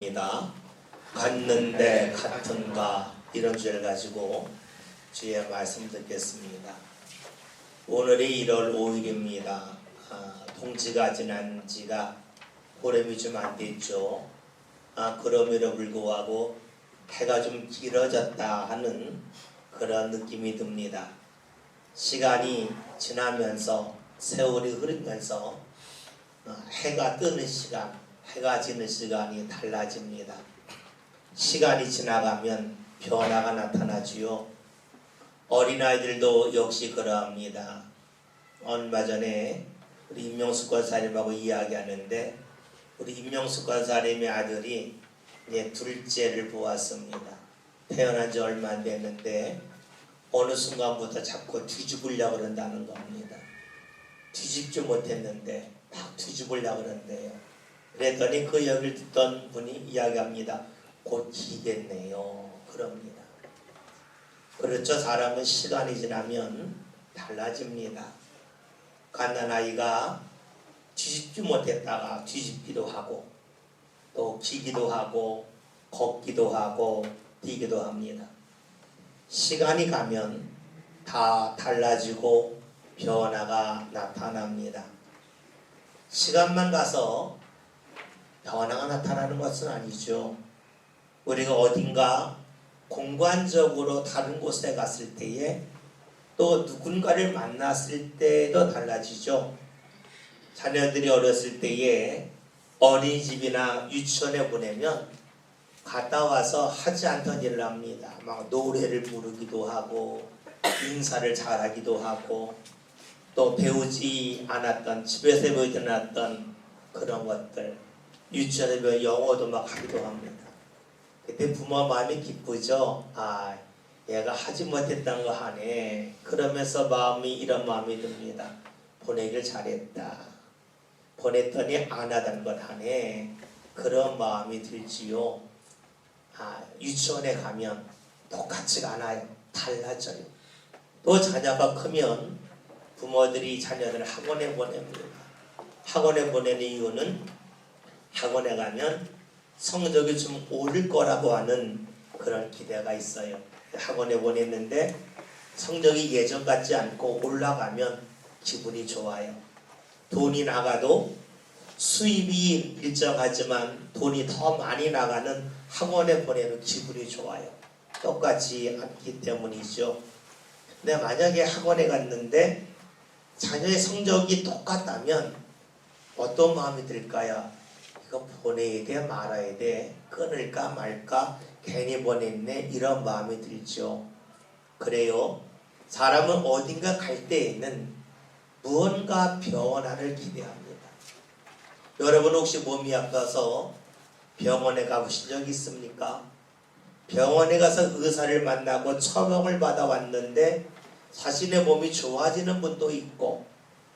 입니다. 갔는데 같은가 이런 주제를 가지고 주의 말씀 듣겠습니다. 오늘이 1월 5일입니다. 동지가 지난 지가 보름이 좀 안 됐죠. 그럼에도 불구하고 해가 좀 길어졌다 하는 그런 느낌이 듭니다. 시간이 지나면서 세월이 흐르면서 해가 뜨는 시간, 해가 지는 시간이 달라집니다. 시간이 지나가면 변화가 나타나지요. 어린아이들도 역시 그러합니다. 얼마 전에 우리 임명숙 권사님하고 이야기하는데 우리 임명숙 권사님의 아들이 이제 둘째를 보았습니다. 태어난 지 얼마 안 됐는데 어느 순간부터 자꾸 뒤집으려고 그런다는 겁니다. 뒤집지 못했는데 막 뒤집으려고 그러는데요. 그랬더니 그 얘기를 듣던 분이 이야기합니다. 곧 기겠네요. 그럽니다. 그렇죠. 사람은 시간이 지나면 달라집니다. 갓난아이가 뒤집지 못했다가 뒤집기도 하고 또 기기도 하고 걷기도 하고 뛰기도 합니다. 시간이 가면 다 달라지고 변화가 나타납니다. 시간만 가서 변화가 나타나는 것은 아니죠. 우리가 어딘가 공간적으로 다른 곳에 갔을 때에 또 누군가를 만났을 때도 달라지죠. 자녀들이 어렸을 때에 어린이집이나 유치원에 보내면 갔다 와서 하지 않던 일을 합니다. 막 노래를 부르기도 하고 인사를 잘하기도 하고 또 배우지 않았던 집에서 배우지 않았던 그런 것들 유치원에 배워 영어도 막 하기도 합니다. 그때 부모 마음이 기쁘죠. 얘가 하지 못했던 거 하네. 그러면서 이런 마음이 듭니다. 보내길 잘했다. 보냈더니 안 하던 것 하네. 그런 마음이 들지요. 유치원에 가면 똑같지가 않아요. 달라져요. 또 자녀가 크면 부모들이 자녀들을 학원에 보냅니다. 학원에 보내는 이유는 학원에 가면 성적이 좀 오를 거라고 하는 그런 기대가 있어요. 학원에 보냈는데 성적이 예전 같지 않고 올라가면 기분이 좋아요. 돈이 나가도 수입이 일정하지만 돈이 더 많이 나가는 학원에 보내는 기분이 좋아요. 똑같지 않기 때문이죠. 근데 만약에 학원에 갔는데 자녀의 성적이 똑같다면 어떤 마음이 들까요? 이거 보내야 돼 말아야 돼 끊을까 말까 괜히 보냈네 이런 마음이 들죠. 그래요. 사람은 어딘가 갈 때에는 무언가 변화를 기대합니다. 여러분 혹시 몸이 아파서 병원에 가보신 적 있습니까? 병원에 가서 의사를 만나고 처방을 받아왔는데 자신의 몸이 좋아지는 분도 있고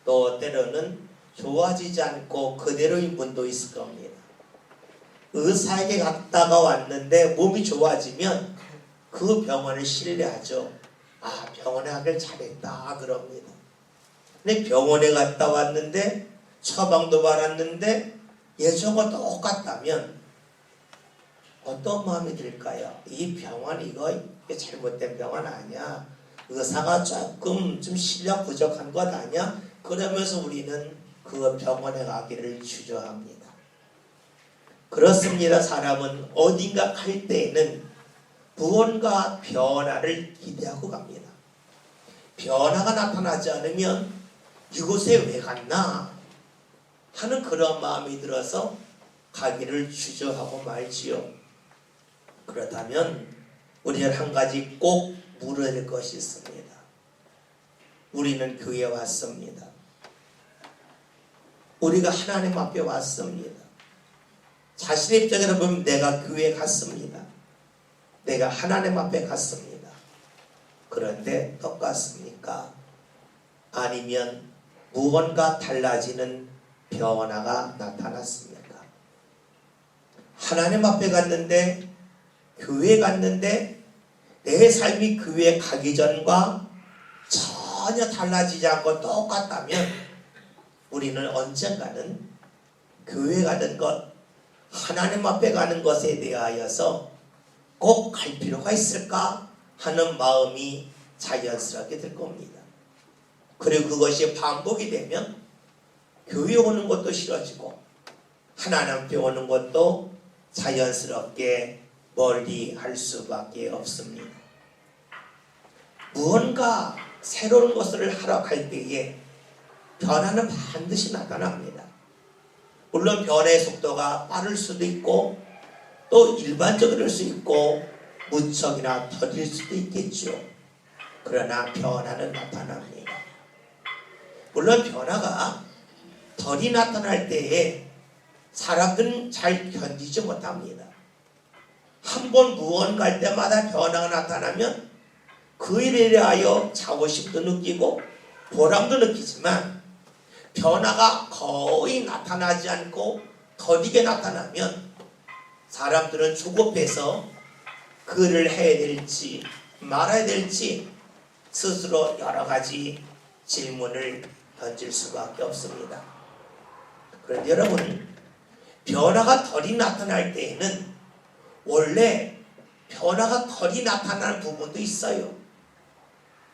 또 때로는 좋아지지 않고 그대로인 분도 있을 겁니다. 의사에게 갔다가 왔는데 몸이 좋아지면 그 병원을 신뢰하죠. 병원에 가길 잘했다 그럽니다. 근데 병원에 갔다 왔는데 처방도 받았는데 예전과 똑같다면 어떤 마음이 들까요? 이 병원 이거 잘못된 병원 아니야. 의사가 조금 좀 실력 부족한 것 아니야? 그러면서 우리는 그 병원에 가기를 주저합니다. 그렇습니다. 사람은 어딘가 갈 때에는 무언가 변화를 기대하고 갑니다. 변화가 나타나지 않으면 이곳에 왜 갔나 하는 그런 마음이 들어서 가기를 주저하고 말지요. 그렇다면 우리는 한 가지 꼭 물어야 될 것이 있습니다. 우리는 교회에 왔습니다. 우리가 하나님 앞에 왔습니다. 자신의 입장에서 보면 내가 교회에 갔습니다. 내가 하나님 앞에 갔습니다. 그런데 똑같습니까? 아니면 무언가 달라지는 변화가 나타났습니까? 하나님 앞에 갔는데 교회에 갔는데 내 삶이 교회에 가기 전과 전혀 달라지지 않고 똑같다면 우리는 언젠가는 교회 가는 것 하나님 앞에 가는 것에 대하여서 꼭 갈 필요가 있을까 하는 마음이 자연스럽게 들 겁니다. 그리고 그것이 반복이 되면 교회 오는 것도 싫어지고 하나님 앞에 오는 것도 자연스럽게 멀리 할 수밖에 없습니다. 무언가 새로운 것을 하러 갈 때에 변화는 반드시 나타납니다. 물론 변화의 속도가 빠를 수도 있고 또 일반적일 수 있고 무척이나 더딜 수도 있겠죠. 그러나 변화는 나타납니다. 물론 변화가 덜이 나타날 때에 사람들은 잘 견디지 못합니다. 한 번 무언가 할 때마다 변화가 나타나면 그 일에 대하여 자부심도 느끼고 보람도 느끼지만 변화가 거의 나타나지 않고 더디게 나타나면 사람들은 조급해서 그를 해야 될지 말아야 될지 스스로 여러 가지 질문을 던질 수밖에 없습니다. 그런데 여러분, 변화가 덜이 나타날 때에는 원래 변화가 덜이 나타나는 부분도 있어요.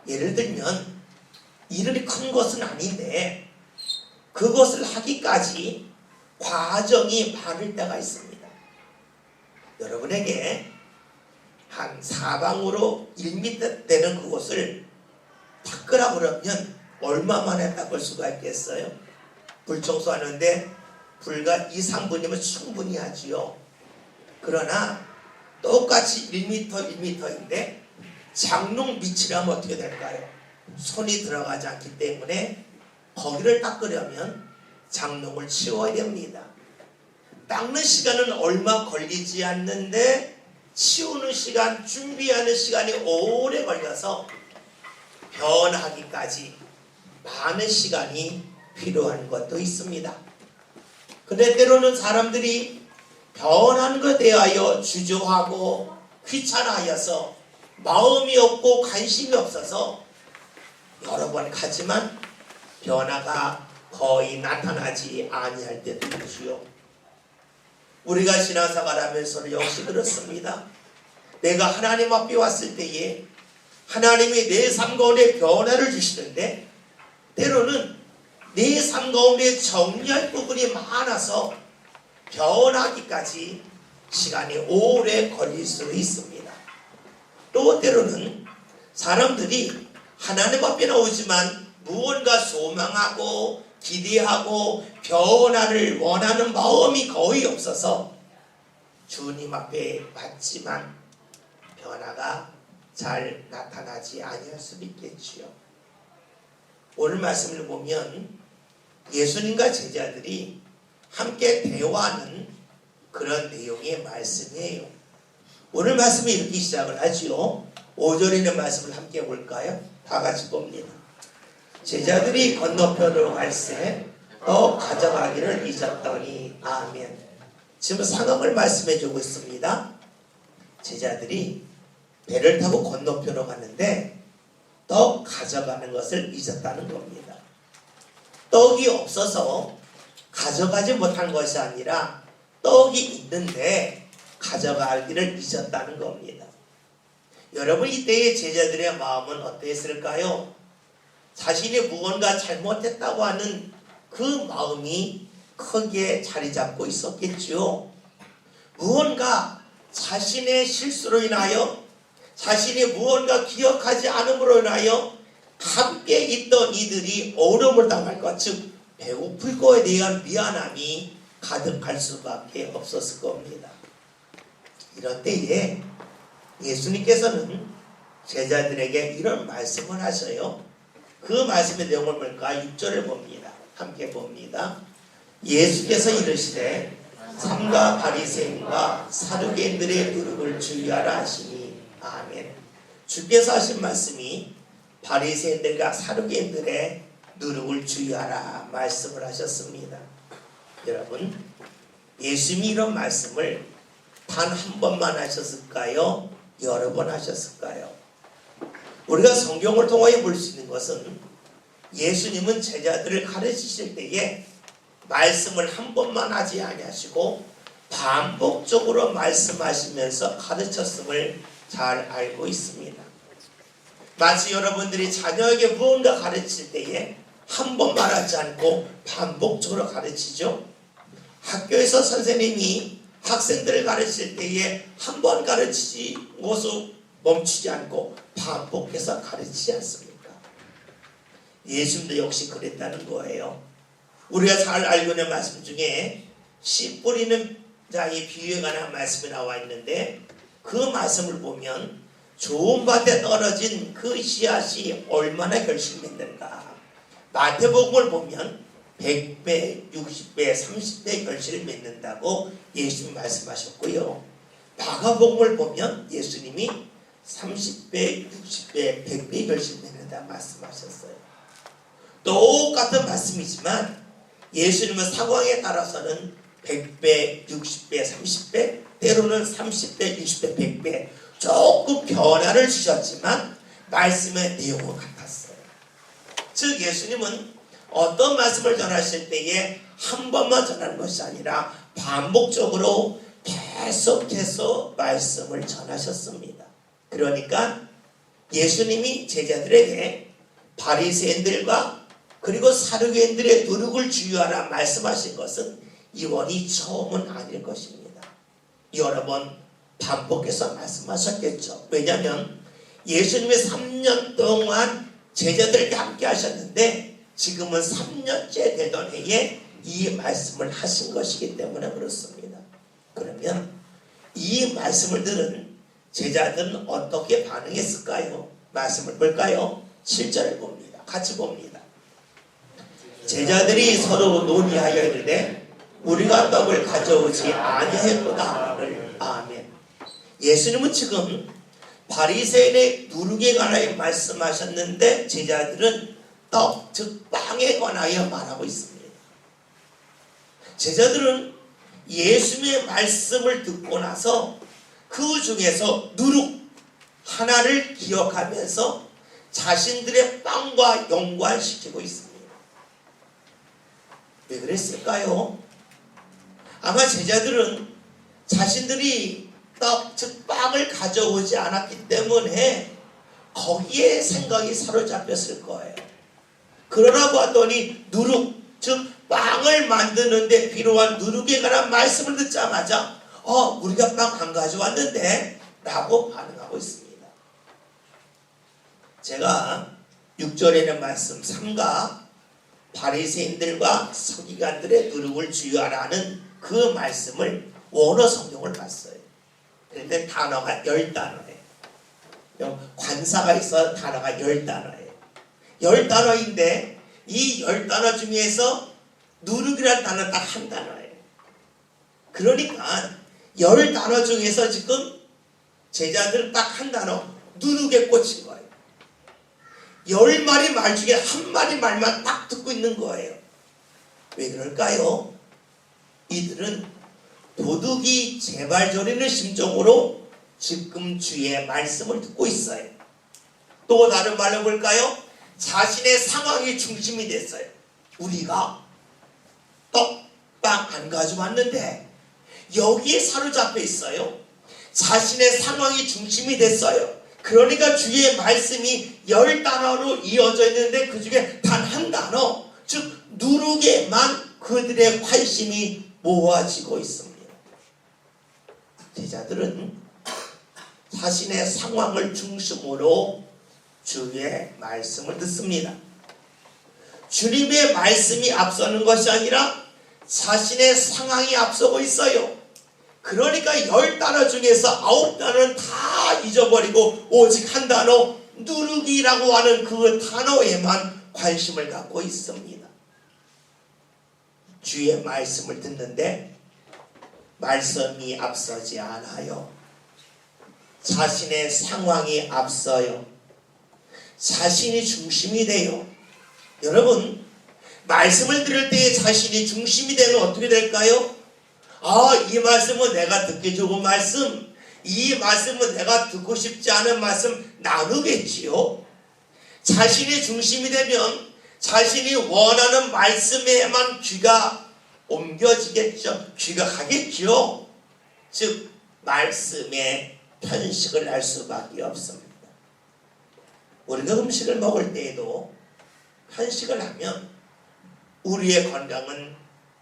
예를 들면 일이 큰 것은 아닌데 그것을 하기까지 과정이 많을 때가 있습니다. 여러분에게 한 사방으로 1m 되는 그곳을 닦으라 그러면 얼마 만에 닦을 수가 있겠어요? 불 청소하는데 불과 2, 3분이면 충분히 하지요. 그러나 똑같이 1m, 1m인데 장롱 밑이라면 어떻게 될까요? 손이 들어가지 않기 때문에 거기를 닦으려면 장롱을 치워야 됩니다. 닦는 시간은 얼마 걸리지 않는데 치우는 시간, 준비하는 시간이 오래 걸려서 변하기까지 많은 시간이 필요한 것도 있습니다. 근데 때로는 사람들이 변하는 것에 대하여 주저하고 귀찮아하여서 마음이 없고 관심이 없어서 여러 번 가지만 변화가 거의 나타나지 아니할 때도 있지요. 우리가 신앙생활하면서는 역시 그렇습니다. 내가 하나님 앞에 왔을 때에 하나님이 내 삶 가운데 변화를 주시는데 때로는 내 삶 가운데 정리할 부분이 많아서 변하기까지 시간이 오래 걸릴 수 있습니다. 또 때로는 사람들이 하나님 앞에 나오지만 무언가 소망하고 기대하고 변화를 원하는 마음이 거의 없어서 주님 앞에 왔지만 변화가 잘 나타나지 아니할 수도 있겠지요. 오늘 말씀을 보면 예수님과 제자들이 함께 대화하는 그런 내용의 말씀이에요. 오늘 말씀이 이렇게 시작을 하지요. 5절에 있는 말씀을 함께 볼까요? 다 같이 봅니다. 제자들이 건너편으로 갈새 또 가져가기를 잊었더니 아멘. 지금 상황을 말씀해 주고 있습니다. 제자들이 배를 타고 건너편으로 갔는데 떡 가져가는 것을 잊었다는 겁니다. 떡이 없어서 가져가지 못한 것이 아니라 떡이 있는데 가져가기를 잊었다는 겁니다. 여러분, 이때의 제자들의 마음은 어땠을까요? 자신이 무언가 잘못했다고 하는 그 마음이 크게 자리 잡고 있었겠지요. 무언가 자신의 실수로 인하여 자신이 무언가 기억하지 않음으로 인하여 함께 있던 이들이 어려움을 당할 것, 즉 배고플 거에 대한 미안함이 가득할 수밖에 없었을 겁니다. 이런 때에 예수님께서는 제자들에게 이런 말씀을 하셔요. 그 말씀의 내용을 볼까? 6절을 봅니다. 함께 봅니다. 예수께서 이르시되 삼가 바리새인과 사두개인들의 누룩을 주의하라 하시니 아멘. 주께서 하신 말씀이 바리새인들과 사두개인들의 누룩을 주의하라 말씀을 하셨습니다. 여러분, 예수님이 이런 말씀을 단 한 번만 하셨을까요? 여러 번 하셨을까요? 우리가 성경을 통하여 볼 수 있는 것은 예수님은 제자들을 가르치실 때에 말씀을 한 번만 하지 아니하시고 반복적으로 말씀하시면서 가르쳤음을 잘 알고 있습니다. 마치 여러분들이 자녀에게 무언가 가르칠 때에 한 번 말하지 않고 반복적으로 가르치죠. 학교에서 선생님이 학생들을 가르칠 때에 한 번 가르치고서 멈추지 않고 반복해서 가르치지 않습니까? 예수님도 역시 그랬다는 거예요. 우리가 잘 알고 있는 말씀 중에 씨 뿌리는 자의 비유에 관한 말씀이 나와 있는데, 그 말씀을 보면 좋은 밭에 떨어진 그 씨앗이 얼마나 결실을 맺는가. 마태복음을 보면 100배, 60배, 30배 결실을 맺는다고 예수님이 말씀하셨고요. 마가복음을 보면 예수님이 30배, 60배, 100배 결실을 맺는다 말씀하셨어요. 똑같은 말씀이지만 예수님은 상황에 따라서는 100배, 60배, 30배, 때로는 30배, 60배, 100배 조금 변화를 주셨지만 말씀의 내용은 같았어요. 즉 예수님은 어떤 말씀을 전하실 때에 한 번만 전하는 것이 아니라 반복적으로 계속해서 말씀을 전하셨습니다. 그러니까 예수님이 제자들에게 바리새인들과 그리고 사두개인들의 누룩을 주의하라 말씀하신 것은 이번이 처음은 아닐 것입니다. 여러 번 반복해서 말씀하셨겠죠. 왜냐하면 예수님이 3년 동안 제자들과 함께 하셨는데 지금은 3년째 되던 해에 이 말씀을 하신 것이기 때문에 그렇습니다. 그러면 이 말씀을 들은 제자들은 어떻게 반응했을까요? 말씀을 볼까요? 7절을 봅니다. 같이 봅니다. 제자들이 서로 논의하여 이르되 우리가 떡을 가져오지 아니하였도다. 아멘. 예수님은 지금 바리새인의 누룩에 관하여 말씀하셨는데 제자들은 떡, 즉 빵에 관하여 말하고 있습니다. 제자들은 예수님의 말씀을 듣고 나서 그 중에서 누룩 하나를 기억하면서 자신들의 빵과 연관시키고 있습니다. 왜 그랬을까요? 아마 제자들은 자신들이 떡, 즉 빵을 가져오지 않았기 때문에 거기에 생각이 사로잡혔을 거예요. 그러나 봤더니 누룩, 즉 빵을 만드는데 필요한 누룩에 관한 말씀을 듣자마자 우리가 빵 안 가져왔는데 라고 반응하고 있습니다. 제가 6절에는 말씀 3가 바리새인들과 서기관들의 누룩을 주의하라는 그 말씀을 원어 성경을 봤어요. 그런데 단어가 10단어예요. 관사가 있어 단어가 10단어예요. 10단어인데 이 10단어 중에서 누룩이라는 단어는 딱 한 단어예요. 그러니까 10단어 중에서 지금 제자들은 딱 한 단어 누룩에 꽂힌 거예요. 10마리 말 중에 한 마리 말만 딱 듣고 있는 거예요. 왜 그럴까요? 이들은 도둑이 제발 저리는 심정으로 지금 주의 말씀을 듣고 있어요. 또 다른 말로 볼까요? 자신의 상황이 중심이 됐어요. 우리가 떡, 빵 안 가져왔는데 여기에 사로잡혀 있어요. 자신의 상황이 중심이 됐어요. 그러니까 주의 말씀이 10단어로 이어져 있는데 그 중에 단 한 단어, 즉 누룩에만 그들의 관심이 모아지고 있습니다. 제자들은 자신의 상황을 중심으로 주의 말씀을 듣습니다. 주님의 말씀이 앞서는 것이 아니라 자신의 상황이 앞서고 있어요. 그러니까 10단어 중에서 9단어는 다 잊어버리고 오직 한 단어 누룩이라고 하는 그 단어에만 관심을 갖고 있습니다. 주의 말씀을 듣는데 말씀이 앞서지 않아요. 자신의 상황이 앞서요. 자신이 중심이 돼요. 여러분, 말씀을 들을 때 자신이 중심이 되면 어떻게 될까요? 이 말씀은 내가 듣기 좋은 말씀, 이 말씀은 내가 듣고 싶지 않은 말씀 나누겠지요. 자신이 중심이 되면 자신이 원하는 말씀에만 귀가 옮겨지겠죠. 귀가 가겠죠. 즉 말씀에 편식을 할 수밖에 없습니다. 우리가 음식을 먹을 때에도 편식을 하면 우리의 건강은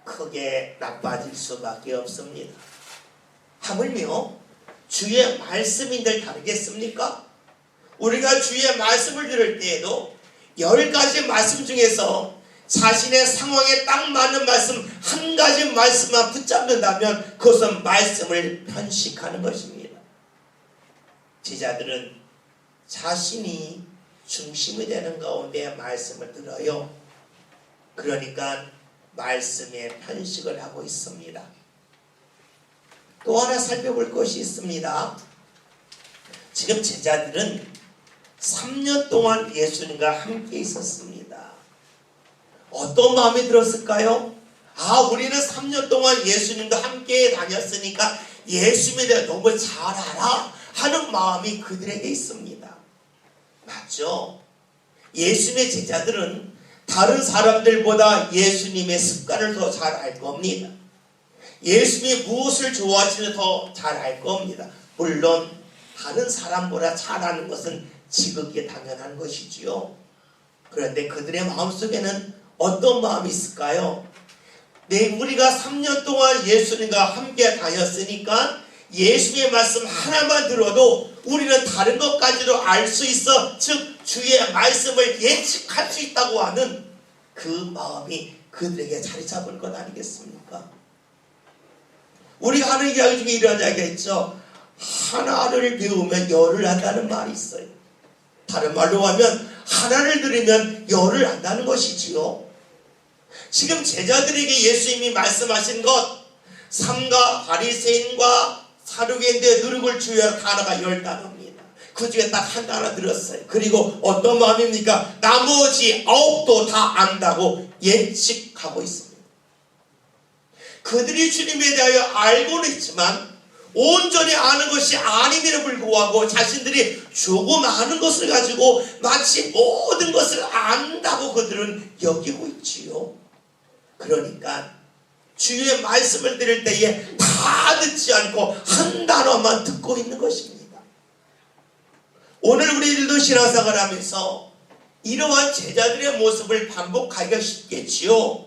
크게 나빠질 수밖에 없습니다. 하물며 주의 말씀이 늘 다르겠습니까? 우리가 주의 말씀을 들을 때에도 10가지 말씀 중에서 자신의 상황에 딱 맞는 말씀 한 가지 말씀만 붙잡는다면 그것은 말씀을 편식하는 것입니다. 제자들은 자신이 중심이 되는 가운데 말씀을 들어요. 그러니까 말씀에 편식을 하고 있습니다. 또 하나 살펴볼 것이 있습니다. 지금 제자들은 3년 동안 예수님과 함께 있었습니다. 어떤 마음이 들었을까요? 우리는 3년 동안 예수님과 함께 다녔으니까 예수님에 대해 너무 잘 알아 하는 마음이 그들에게 있습니다. 맞죠? 예수님의 제자들은 다른 사람들보다 예수님의 습관을 더 잘 알 겁니다. 예수님이 무엇을 좋아하시는지 더 잘 알 겁니다. 물론 다른 사람보다 잘 아는 것은 지극히 당연한 것이지요. 그런데 그들의 마음속에는 어떤 마음이 있을까요? 우리가 3년 동안 예수님과 함께 다녔으니까 예수님의 말씀 하나만 들어도 우리는 다른 것까지도 알 수 있어. 즉 주의 말씀을 예측할 수 있다고 하는 그 마음이 그들에게 자리 잡은 것 아니겠습니까? 우리가 하는 이야기 중에 이런 이야기가 있죠. 하나를 배우면 열을 한다는 말이 있어요. 다른 말로 하면 하나를 들으면 열을 한다는 것이지요. 지금 제자들에게 예수님이 말씀하신 것, 삼가 바리새인과 사두개인들의 누룩을 주의하라 단어가 10단어입니다. 그 중에 딱 한 단어 들었어요. 그리고 어떤 마음입니까? 나머지 9도 다 안다고 예측하고 있습니다. 그들이 주님에 대하여 알고는 있지만 온전히 아는 것이 아님에도 불구하고 자신들이 조금 아는 것을 가지고 마치 모든 것을 안다고 그들은 여기고 있지요. 그러니까 주의 말씀을 들을 때에 다 듣지 않고 한 단어만 듣고 있는 것입니다. 오늘 우리들도 신앙생활을 하면서 이러한 제자들의 모습을 반복하기가 쉽겠지요.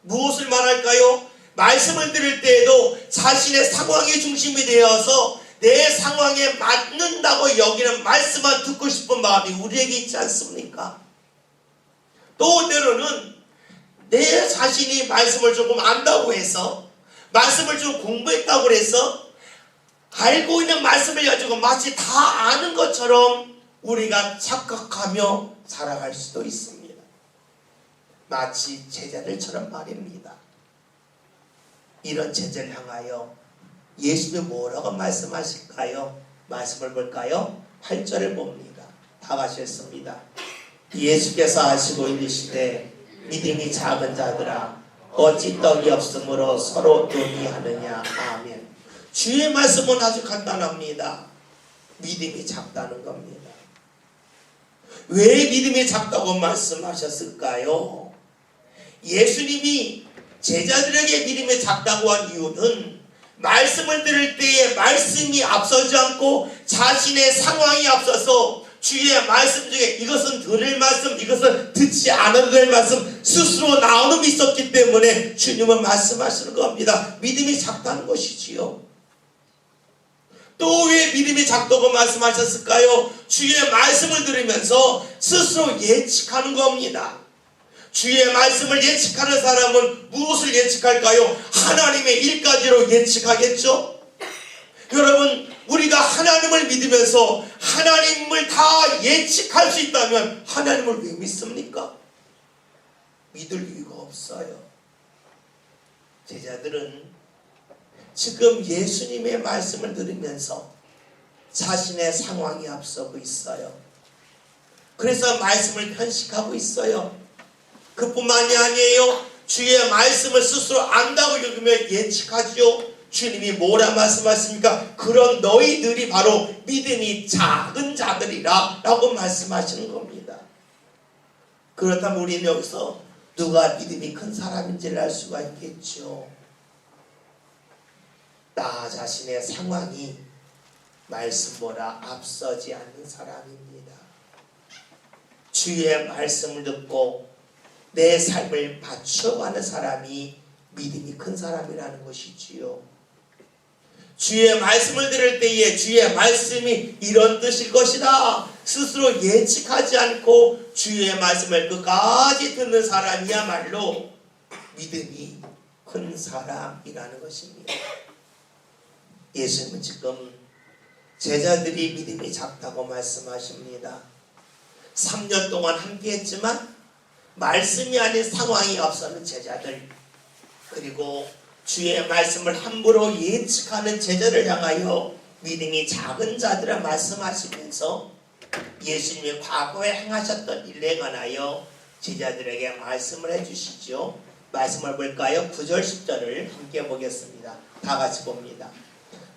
무엇을 말할까요? 말씀을 들을 때에도 자신의 상황이 중심이 되어서 내 상황에 맞는다고 여기는 말씀만 듣고 싶은 마음이 우리에게 있지 않습니까? 또 때로는 내 자신이 말씀을 조금 안다고 해서 말씀을 좀 공부했다고 해서 알고 있는 말씀을 가지고 마치 다 아는 것처럼 우리가 착각하며 살아갈 수도 있습니다. 마치 제자들처럼 말입니다. 이런 제자를 향하여 예수님이 뭐라고 말씀하실까요? 말씀을 볼까요? 8절을 봅니다. 다 같이 했습니다. 예수께서 하시고 이르시되 믿음이 작은 자들아 어찌 떡이 없으므로 서로 논의하느냐. 아멘. 주의 말씀은 아주 간단합니다. 믿음이 작다는 겁니다. 왜 믿음이 작다고 말씀하셨을까요? 예수님이 제자들에게 믿음이 작다고 한 이유는 말씀을 들을 때에 말씀이 앞서지 않고 자신의 상황이 앞서서 주의 말씀 중에 이것은 들을 말씀, 이것은 듣지 않아도 될 말씀 스스로 나오는 게 있었기 때문에 주님은 말씀하시는 겁니다. 믿음이 작다는 것이지요. 또 왜 믿음이 작다고 말씀하셨을까요? 주의 말씀을 들으면서 스스로 예측하는 겁니다. 주의 말씀을 예측하는 사람은 무엇을 예측할까요? 하나님의 일까지로 예측하겠죠? 여러분, 우리가 하나님을 믿으면서 하나님을 다 예측할 수 있다면 하나님을 왜 믿습니까? 믿을 이유가 없어요. 제자들은 지금 예수님의 말씀을 들으면서 자신의 상황이 앞서고 있어요. 그래서 말씀을 편식하고 있어요. 그뿐만이 아니에요. 주의 말씀을 스스로 안다고 여기며 예측하죠. 주님이 뭐라 말씀하십니까? 그런 너희들이 바로 믿음이 작은 자들이라 라고 말씀하시는 겁니다. 그렇다면 우리는 여기서 누가 믿음이 큰 사람인지를 알 수가 있겠죠. 나 자신의 상황이 말씀보다 앞서지 않는 사람입니다. 주의 말씀을 듣고 내 삶을 맞춰가는 사람이 믿음이 큰 사람이라는 것이지요. 주의 말씀을 들을 때에 주의 말씀이 이런 뜻일 것이다 스스로 예측하지 않고 주의 말씀을 끝까지 듣는 사람이야말로 믿음이 큰 사람이라는 것입니다. 예수님은 지금 제자들이 믿음이 작다고 말씀하십니다. 3년 동안 함께했지만 말씀이 아닌 상황이 앞서는 제자들, 그리고 주의 말씀을 함부로 예측하는 제자를 향하여 믿음이 작은 자들을 말씀하시면서 예수님이 과거에 행하셨던 일에 관하여 제자들에게 말씀을 해주시죠. 말씀을 볼까요? 9절 10절을 함께 보겠습니다. 다 같이 봅니다.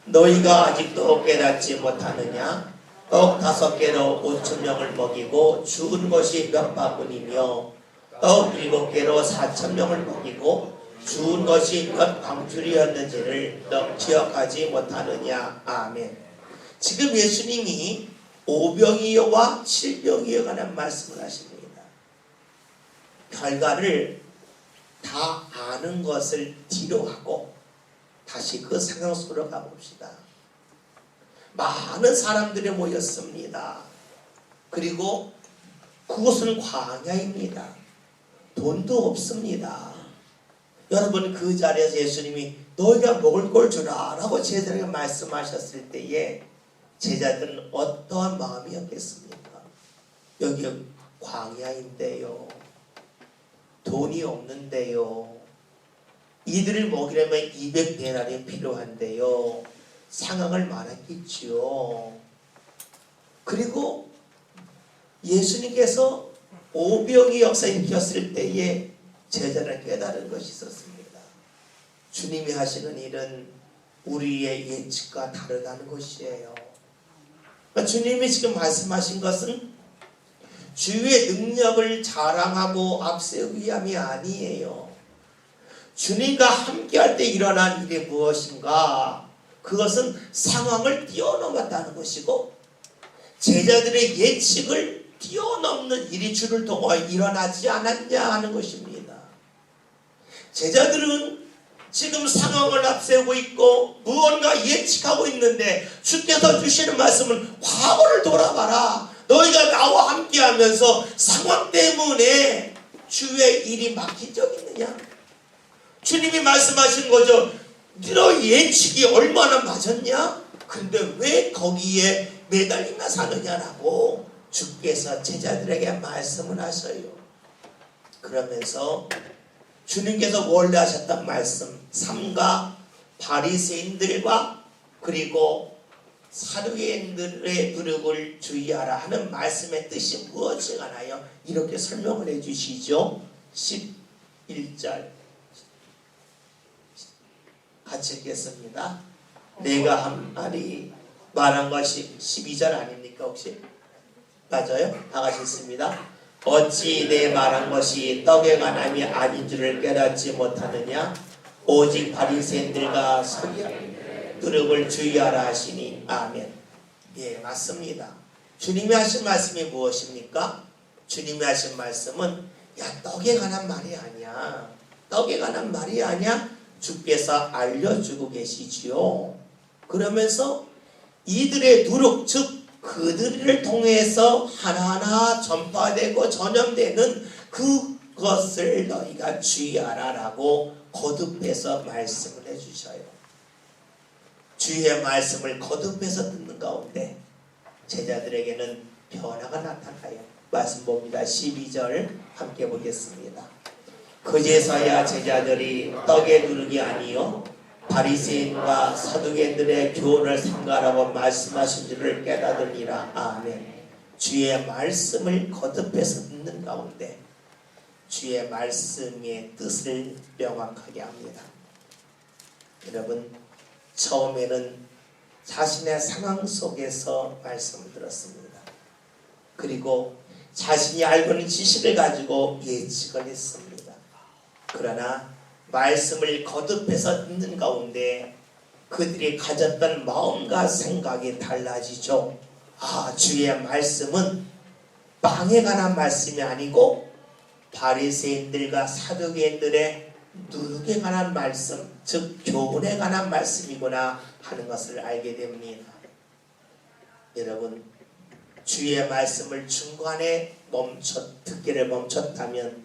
너희가 아직도 깨닫지 못하느냐? 떡 5개로 5,000명을 먹이고 죽은 것이 몇 바구니며 떡 7개로 4,000명을 먹이고 죽은 것이 몇 방줄이었는지를 너 기억하지 못하느냐? 아멘. 지금 예수님이 5병이어와 7병이어 관한 말씀을 하십니다. 결과를 다 아는 것을 뒤로 하고 다시 그 상황 속으로 가봅시다. 많은 사람들이 모였습니다. 그리고 그곳은 광야입니다. 돈도 없습니다. 여러분, 그 자리에서 예수님이 너희가 먹을 걸 주라 라고 제자들에게 말씀하셨을 때에 제자들은 어떠한 마음이었겠습니까? 여기 광야인데요, 돈이 없는데요, 이들을 먹이려면 200데나리 필요한데요, 상황을 말했겠지요. 그리고 예수님께서 오병이 역사 일으켰을 때에 제자를 깨달은 것이 있었습니다. 주님이 하시는 일은 우리의 예측과 다르다는 것이에요. 그러니까 주님이 지금 말씀하신 것은 주의 능력을 자랑하고 앞세우기 위함이 아니에요. 주님과 함께할 때 일어난 일이 무엇인가? 그것은 상황을 뛰어넘었다는 것이고 제자들의 예측을 뛰어넘는 일이 주를 통하여 일어나지 않았냐 하는 것입니다. 제자들은 지금 상황을 앞세우고 있고 무언가 예측하고 있는데 주께서 주시는 말씀은 과거를 돌아봐라. 너희가 나와 함께하면서 상황 때문에 주의 일이 막힌 적 있느냐? 주님이 말씀하신 거죠. 너 예측이 얼마나 맞았냐? 근데 왜 거기에 매달리며 사느냐라고 주께서 제자들에게 말씀을 하셔요. 그러면서 주님께서 원래 하셨던 말씀, 삼가 바리새인들과 그리고 사두개인들의 누룩을 주의하라 하는 말씀의 뜻이 무엇인가요? 이렇게 설명을 해주시죠. 11절 같이 읽겠습니다. 내가 한 말이 말한 것이 12절 아닙니까 혹시? 맞아요? 다 같이 읽습니다. 어찌 내 말한 것이 떡에 관함이 아닌 줄을 깨닫지 못하느냐? 오직 바리새인들과 서기관 누룩을 주의하라 하시니 아멘. 예, 맞습니다. 주님이 하신 말씀이 무엇입니까? 주님이 하신 말씀은 야, 떡에 관한 말이 아니야. 떡에 관한 말이 아니야. 주께서 알려주고 계시지요. 그러면서 이들의 누룩, 즉 그들을 통해서 하나하나 전파되고 전염되는 그것을 너희가 주의하라 라고 거듭해서 말씀을 해주셔요. 주의 말씀을 거듭해서 듣는 가운데 제자들에게는 변화가 나타나요. 말씀 봅니다. 12절 함께 보겠습니다. 그제서야 제자들이 떡의 누룩이 아니요 바리새인과 사두개인들의 교훈을 삼가라고 말씀하신 줄을 깨닫으니라. 아멘. 주의 말씀을 거듭해서 듣는 가운데 주의 말씀의 뜻을 명확하게 합니다. 여러분, 처음에는 자신의 상황 속에서 말씀을 들었습니다. 그리고 자신이 알고 있는 지식을 가지고 예측을 했습니다. 그러나 말씀을 거듭해서 듣는 가운데 그들이 가졌던 마음과 생각이 달라지죠. 주의 말씀은 빵에 관한 말씀이 아니고 바리새인들과 사두개인들의 누룩에 관한 말씀, 즉 교훈에 관한 말씀이구나 하는 것을 알게 됩니다. 여러분, 주의 말씀을 중간에 듣기를 멈췄다면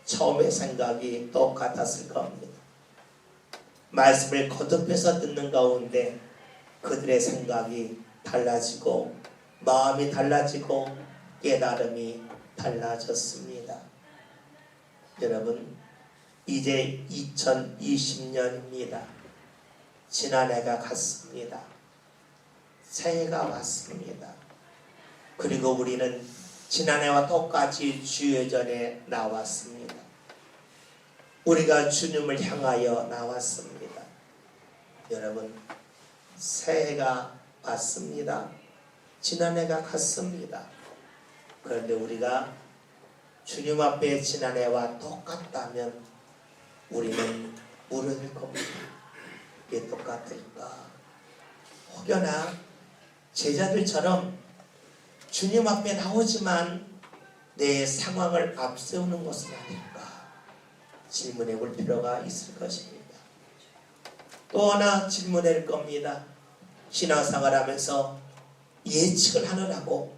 처음의 생각이 똑같았을 겁니다. 말씀을 거듭해서 듣는 가운데 그들의 생각이 달라지고 마음이 달라지고 깨달음이 달라졌습니다. 여러분, 이제 2020년입니다. 지난해가 갔습니다. 새해가 왔습니다. 그리고 우리는 지난해와 똑같이 주여전에 나왔습니다. 우리가 주님을 향하여 나왔습니다. 여러분, 새해가 왔습니다. 지난해가 갔습니다. 그런데 우리가 주님 앞에 지난해와 똑같다면 우리는 물어낼 겁니다. 이게 똑같을까? 혹여나 제자들처럼 주님 앞에 나오지만 내 상황을 앞세우는 것은 아닐까 질문해 볼 필요가 있을 것입니다. 또 하나 질문할 겁니다. 신앙생활 하면서 예측을 하느라고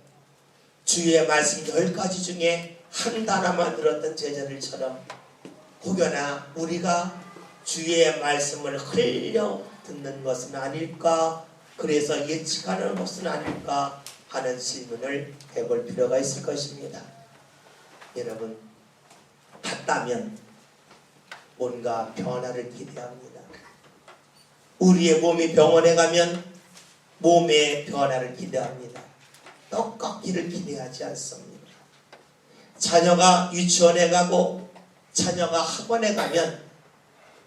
주의 말씀 10가지 중에 한 단어만 들었던 제자들처럼 혹여나 우리가 주의 말씀을 흘려 듣는 것은 아닐까, 그래서 예측하는 것은 아닐까 하는 질문을 해볼 필요가 있을 것입니다. 여러분, 같다면 뭔가 변화를 기대합니다. 우리의 몸이 병원에 가면 몸의 변화를 기대합니다. 떡깎기를 기대하지 않습니다. 자녀가 유치원에 가고 자녀가 학원에 가면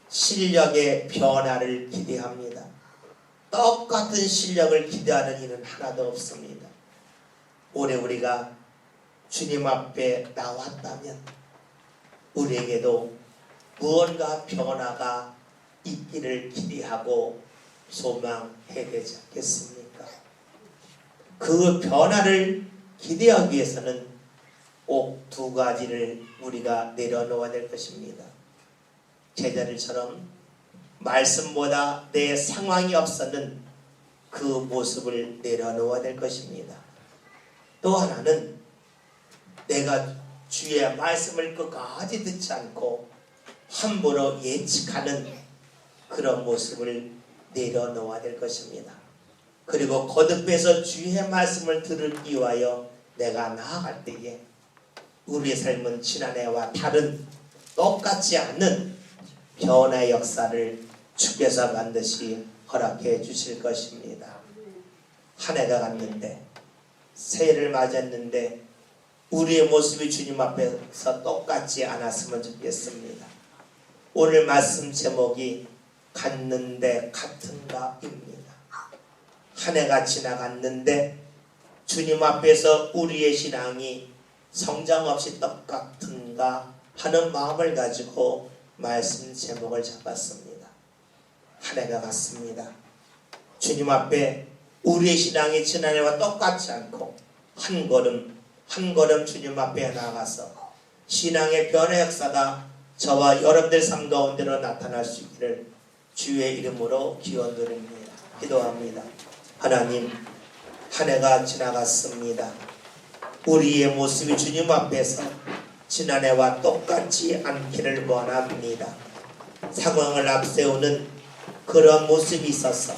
실력의 변화를 기대합니다. 똑같은 실력을 기대하는 이는 하나도 없습니다. 올해 우리가 주님 앞에 나왔다면 우리에게도 무언가 변화가 있기를 기대하고 소망해야 되지 않겠습니까? 그 변화를 기대하기 위해서는 꼭 2가지를 우리가 내려놓아야 될 것입니다. 제자들처럼 말씀보다 내 상황이 앞서는 그 모습을 내려놓아야 될 것입니다. 또 하나는 내가 주의 말씀을 끝까지 듣지 않고 함부로 예측하는 그런 모습을 내려놓아야 될 것입니다. 그리고 거듭해서 주의 말씀을 들기 위하여 내가 나아갈 때에 우리의 삶은 지난해와 다른 똑같지 않는 변화의 역사를 주께서 반드시 허락해 주실 것입니다. 한 해가 갔는데, 새해를 맞았는데 우리의 모습이 주님 앞에서 똑같지 않았으면 좋겠습니다. 오늘 말씀 제목이 갔는데 같은가입니다. 한 해가 지나갔는데 주님 앞에서 우리의 신앙이 성장 없이 똑같은가 하는 마음을 가지고 말씀 제목을 잡았습니다. 한 해가 갔습니다. 주님 앞에 우리의 신앙이 지난해와 똑같지 않고 한 걸음 주님 앞에 나아가서 신앙의 변화 역사가 저와 여러분들 삶 가운데로 나타날 수 있기를 주의 이름으로 기원드립니다. 기도합니다. 하나님, 한 해가 지나갔습니다. 우리의 모습이 주님 앞에서 지난해와 똑같지 않기를 원합니다. 상황을 앞세우는 그런 모습이 있어서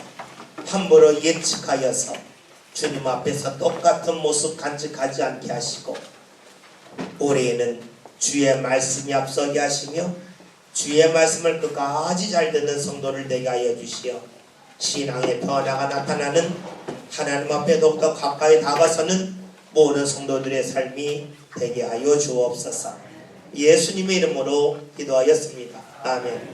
함부로 예측하여서 주님 앞에서 똑같은 모습 간직하지 않게 하시고 올해에는 주의 말씀이 앞서게 하시며 주의 말씀을 끝까지 잘 듣는 성도를 되게 하여 주시어 신앙의 변화가 나타나는 하나님 앞에 더욱더 가까이 다가서는 모든 성도들의 삶이 되게 하여 주옵소서. 예수님의 이름으로 기도하였습니다. 아멘.